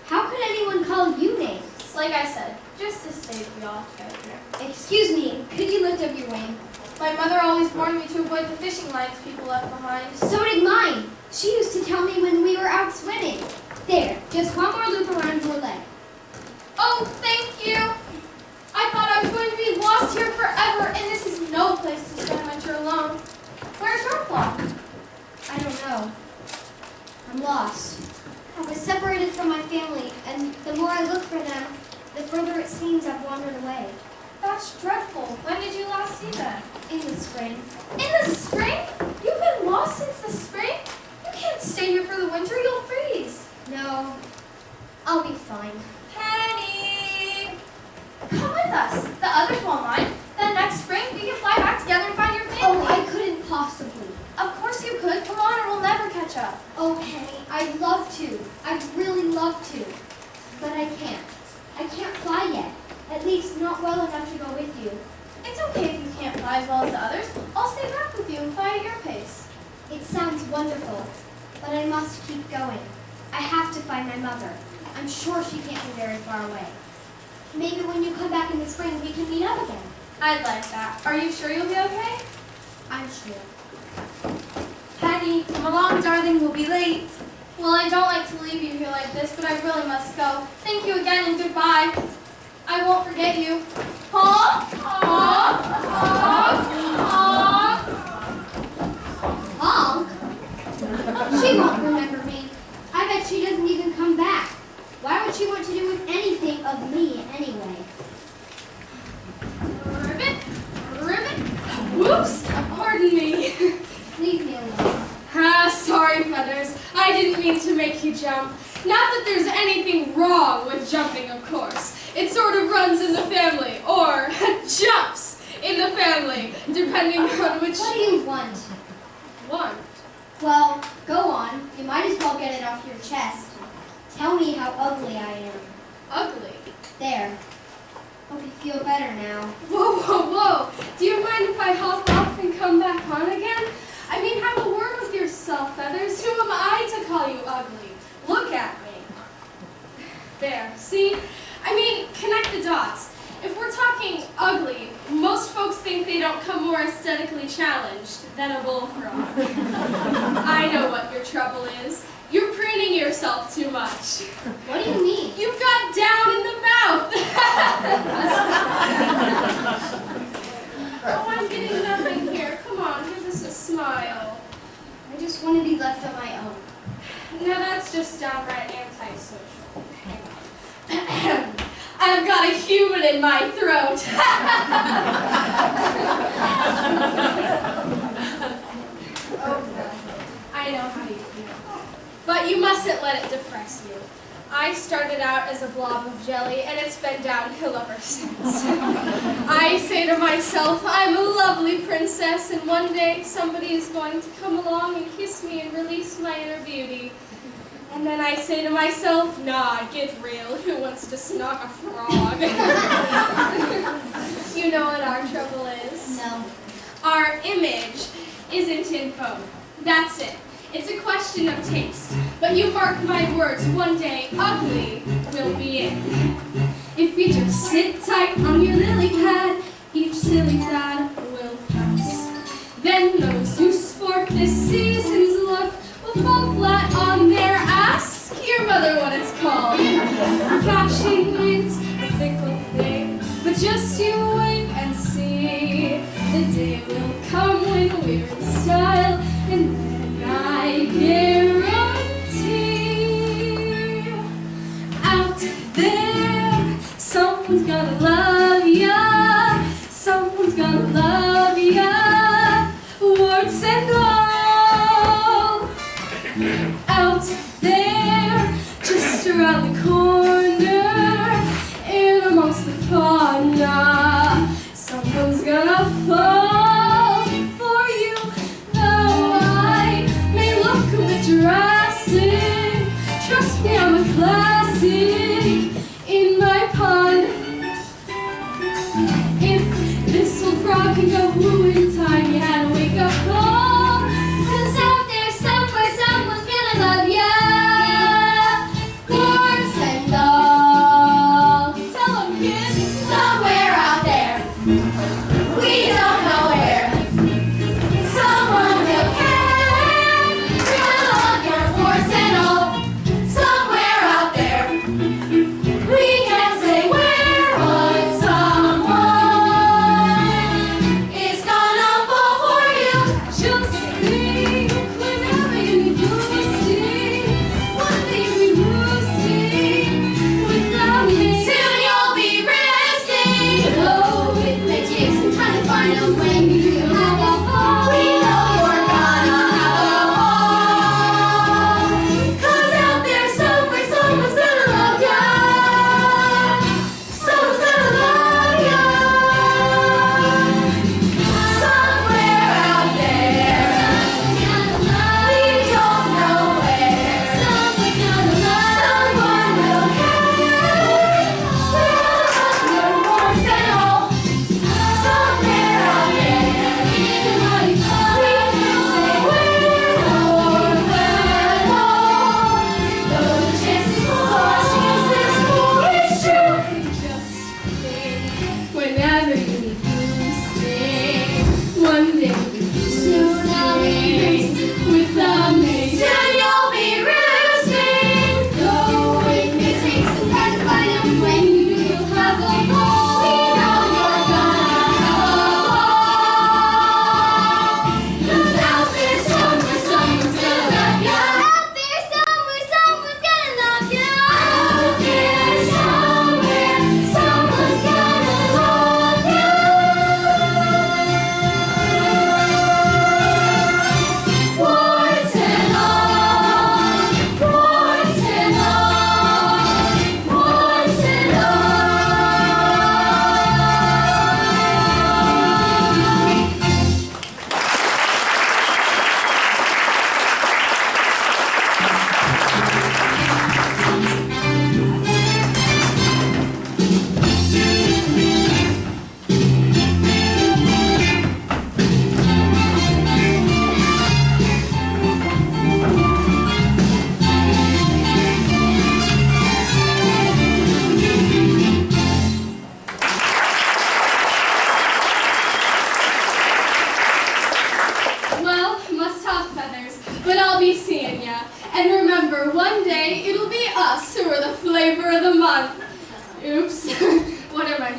How could anyone call you names? Like I said, just a stage we all have to go through. Excuse me, could you lift up your wing? My mother always warned me to avoid the fishing lines people left behind. So did mine. She used to tell me when we were out swimming. There, just one more loop around your leg. Oh, thank you. I thought I was going to be lost here forever, and this is no place to spend winter alone. Where's your flock? I don't know. I'm lost. I was separated from my family, and the more I look for them, the further it seems I've wandered away. That's dreadful. When did you last see them? In the spring. In the spring? You've been lost since the spring? You can't stay here for the winter. You'll freeze. No, I'll be fine. Penny! Come with us. The others won't mind. Then next spring, we can fly back together and find your family. Oh, I couldn't possibly. Of course you could. Come on or we'll never catch up. Oh, Penny, I'd love to. I'd really love to. But I can't. I can't fly yet. At least not well enough to go with you. It's okay if you can't fly as well as the others. I'll stay back with you and fly at your pace. It sounds wonderful, but I must keep going. I have to find my mother. I'm sure she can't be very far away. Maybe when you come back in the spring, we can meet up again. I'd like that. Are you sure you'll be okay? I'm sure. Penny, come along, darling. We'll be late. Well, I don't like to leave you here like this, but I really must go. Thank you again and goodbye. I won't forget you. Honk! Honk! Honk! Honk! Honk? She won't remember me. I bet she doesn't even come back. Why would she want to do with anything of me anyway? Ribbit! Ribbit! Whoops! Pardon me. Leave me alone. Sorry, Feathers. I didn't mean to make you jump. Not that there's anything wrong with jumping, of course. It sort of runs in the family, or jumps in the family, depending on which... What do you want? Want? Well, go on. You might as well get it off your chest. Tell me how ugly I am. Ugly? There. Hope you feel better now. Whoa, whoa, whoa! Do you mind if I hop off and come back on again? I mean, have a word with yourself, Feathers. Who am I to call you ugly? Look at me. There, see? I mean, connect the dots. If we're talking ugly, most folks think they don't come more aesthetically challenged than a bullfrog. I know what your trouble is. You're preening yourself too much. What do you mean? You've got down in the mouth. Oh, I'm getting nothing here. Come on, give us a smile. I just want to be left on my own. Now that's just downright antisocial. Hang on. I've got a human in my throat. I know how you feel. But you mustn't let it depress you. I started out as a blob of jelly, and it's been downhill ever since. I say to myself, I'm a lovely princess, and one day somebody is going to come along and kiss me and release my inner beauty. And then I say to myself, nah, get real, who wants to snog a frog? You know what our trouble is? No. Our image isn't in vogue. That's it. It's a question of taste. But you mark my words, one day ugly will be it. If you just sit tight on your lily pad, each silly fad will pass. Then those who sport this season's look will fall flat on their ass. Your mother what it's called. Fashion is a fickle thing, but just you wait and see. The day will come when we're in style, and then I guarantee out there someone's gonna love ya, someone's gonna love ya, warts and all. Out there, just around the corner, in amongst the fauna, someone's gonna fall for you. Though I may look a bit Jurassic, trust me, I'm a classic in my pond. If this old frog can go blue in time, you had to wake up cold. 'Cause out there somewhere someone's gonna love ya, warts and all. Tell 'em, kids, somewhere out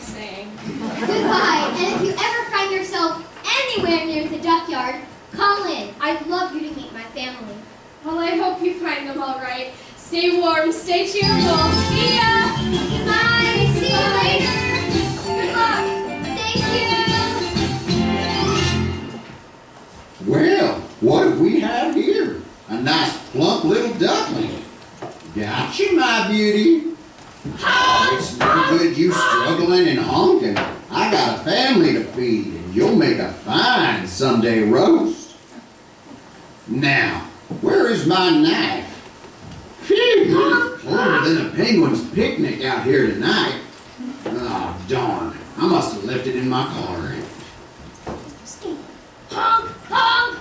saying. Goodbye, and if you ever find yourself anywhere near the duckyard, call in. I'd love you to meet my family. Well, I hope you find them all right. Stay warm, stay cheerful. See ya! Goodbye. See you Bye. later. Good luck. Thank you. Well, what do we have here? A nice plump little duckling. Gotcha, my beauty. It's no good you struggling and honking. I got a family to feed, and you'll make a fine Sunday roast. Now, where is my knife? Phew, colder than a penguin's picnic out here tonight. Oh, darn. I must have left it in my car. Honk! Honk!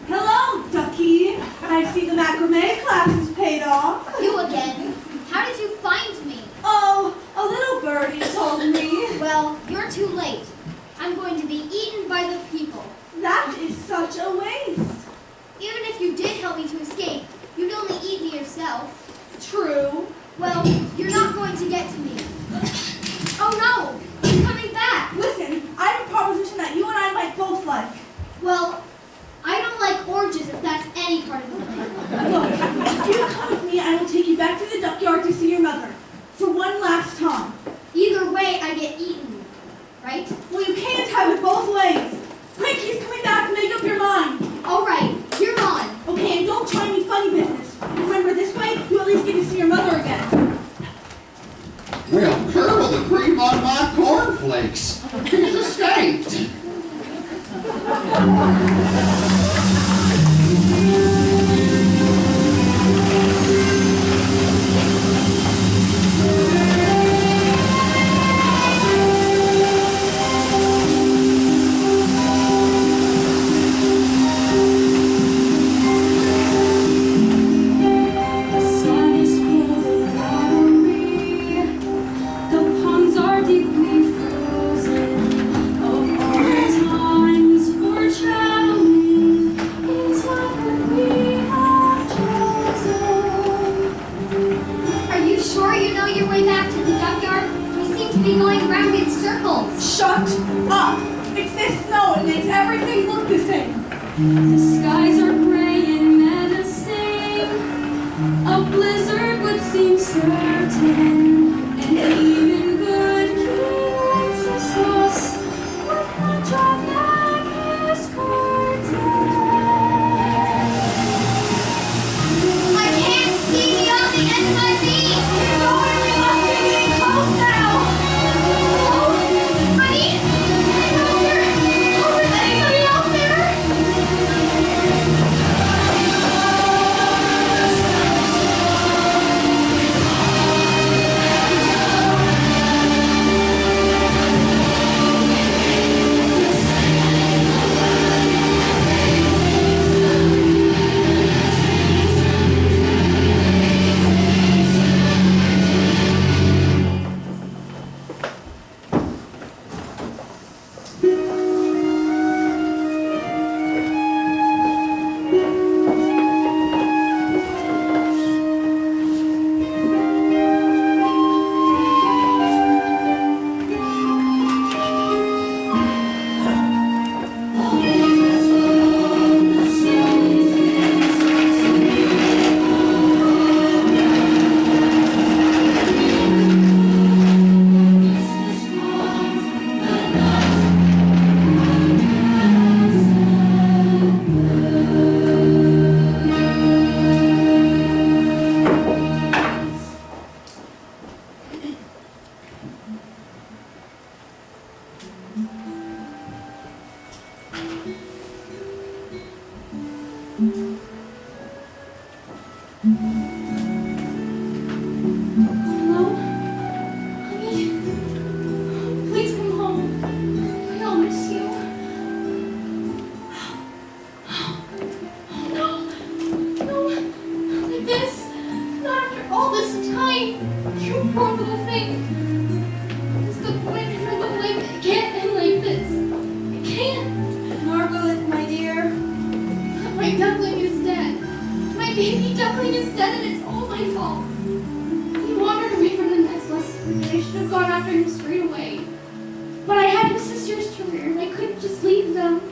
Hello, Ducky. I see the macrame class is paid off. You again. How did you find me? Oh, a little birdie told me. Well, you're too late. I'm going to be eaten by the people. That is such a waste. Even if you did help me to escape, you'd only eat me yourself. True. Well, you're not going to get to me. Oh no! He's coming back! Listen, I have a proposition that you and I might both like. Well, I don't like oranges if that's any part of the plan. Look, if you come with me, I will take you back to the duckyard to see your mother. For one last time. Either way, I get eaten. Right? Well, you can't have it both ways. Quick, he's coming back. Make up your mind. All right, you're on. Okay, and don't try any funny business. Remember, this way, you at least get to see your mother again. Well, curdle the cream on my cornflakes. He's escaped. Shut up! It's this snow. It makes everything look the same. The skies are gray and menacing. A blizzard would seem certain, and even good King Wenceslas would not drive back his curtain. I can't see beyond the end of my feet. Sorry, we must be getting close now. Honey, is anybody out there? I should have gone after him straight away. But I had his sisters to rear, and I couldn't just leave them.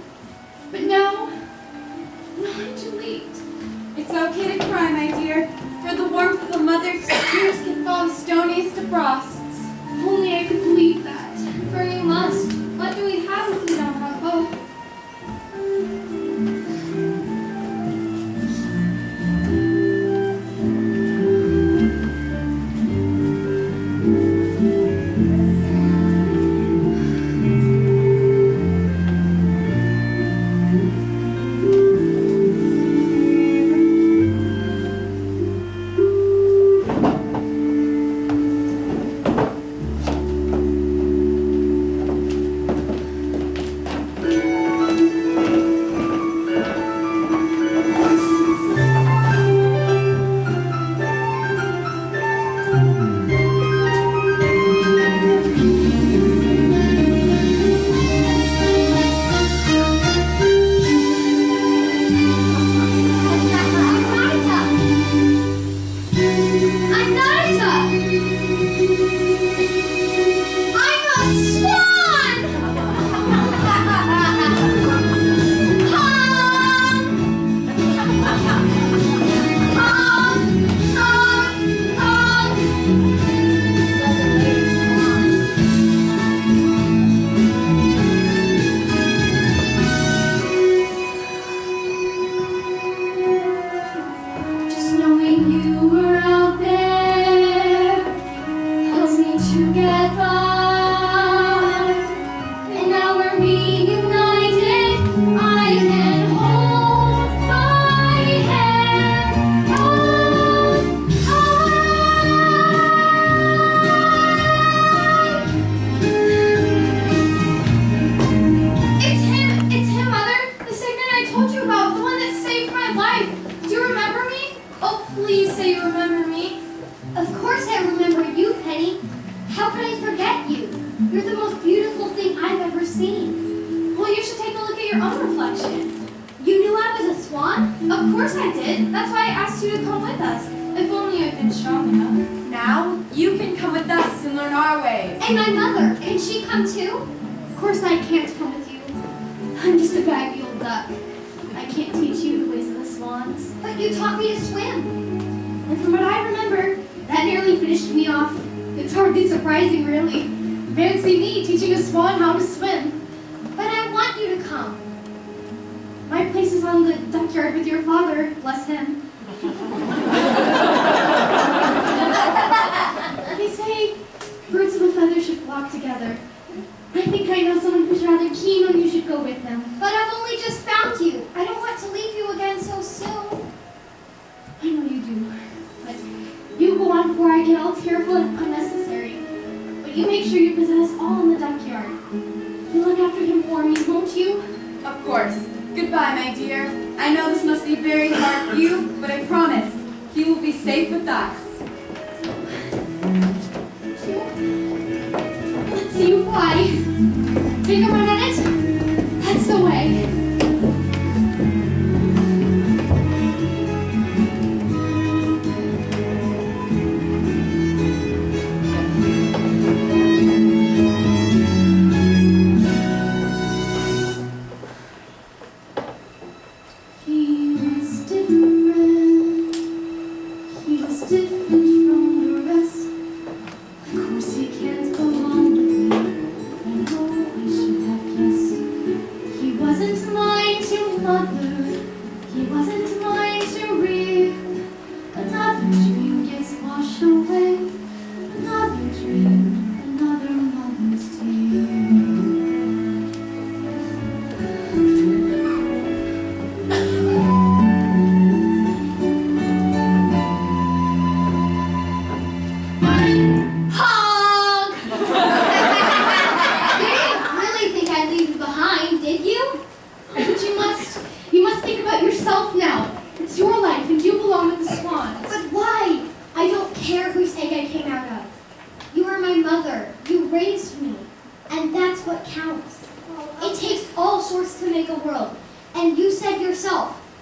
But now I'm too late. It's okay to cry, my dear, for the warmth of a mother's tears can thaw the stoniest of frosts. If only I could believe that. For you must. What do we have if we don't have hope?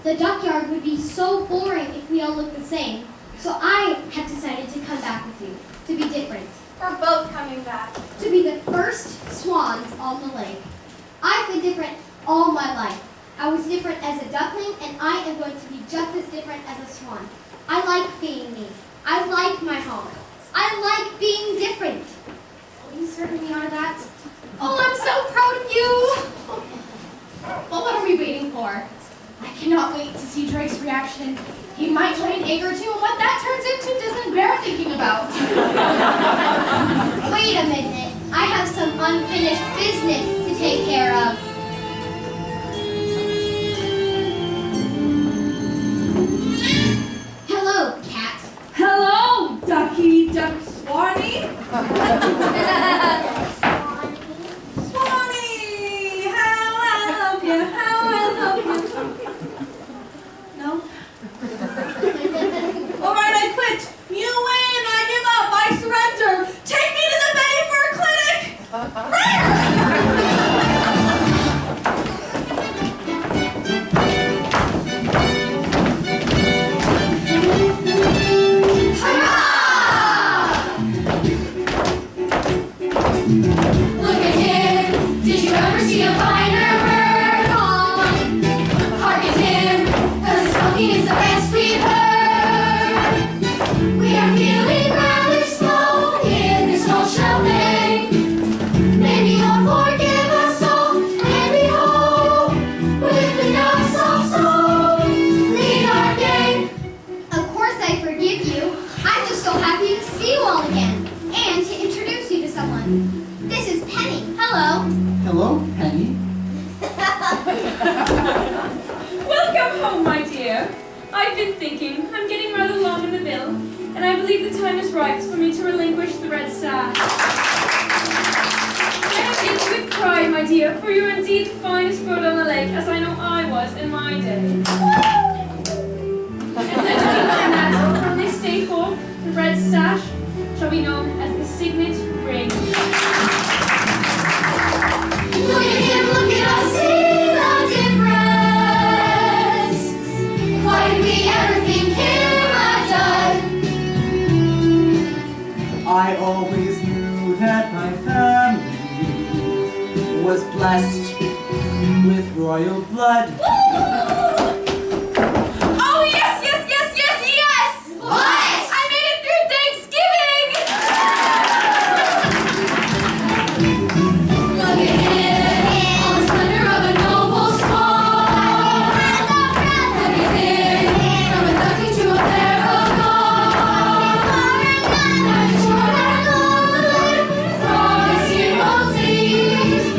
The duckyard would be so boring if we all looked the same. So I have decided to come back with you, to be different. are both coming back. To be the first swans on the lake. I've been different all my life. I was different as a duckling, and I am going to be just as different as a swan. I like being me. I like my home. I like being different. Will you certainly are that? Oh, I'm so proud of you! Well, what are we waiting for? I cannot wait to see Drake's reaction. He might try an egg or two, and what that turns into doesn't bear thinking about. Wait a minute. I have some unfinished business to take care of. Hello, cat. Hello, Ducky Duck Swanee. Swanee, how I love you, how I love you. No? All right, I quit. You win, I give up, I surrender. Take me to the bay for a clinic. Look at him. Did you ever see a finer bird? Honk. Hark at him, 'cause his honking is the best we've heard. We are feeling rather slow in this whole shell thing. Maybe you'll forgive us all, and we hope with enough soft soul lead our gang. Of course I forgive you. I'm just so happy to see you all again, and to introduce you to someone. This is Penny. Hello. Hello, Penny. Welcome home, my dear. I've been thinking. I'm getting rather long in the bill, and I believe the time is right for me to relinquish the red sash. And it's with pride, my dear, for you're indeed the finest bird on the lake, as I know I was in my day. And that, from this day forth, the red sash shall be known as the signet ring. Look at him, look at us, see the difference. Why did we ever think him a dud? I always knew that my family was blessed with royal blood. Oh, yes, yes, yes, yes, yes! What? I made it through Thanksgiving! Look at him, all the splendor of a noble swan. Look at him, from a duckling to a pair of gulls. That is short and good, promise you will see.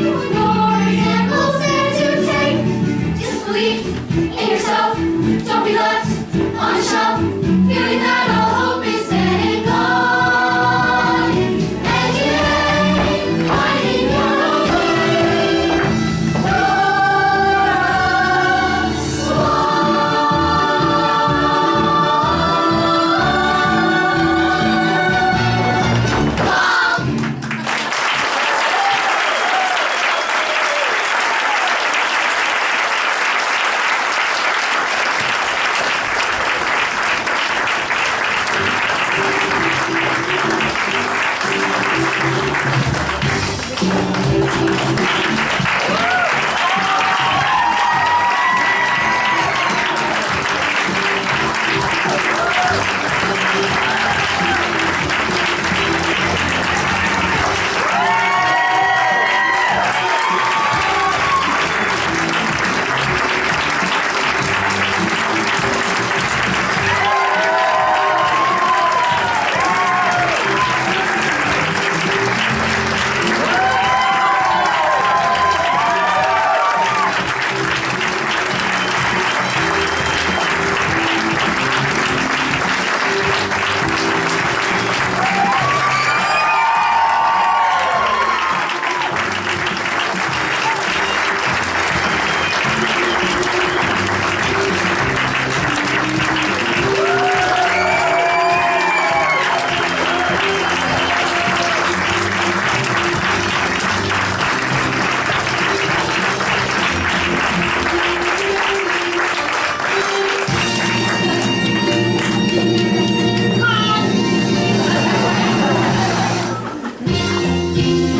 Your examples there to take. Just believe Thank you.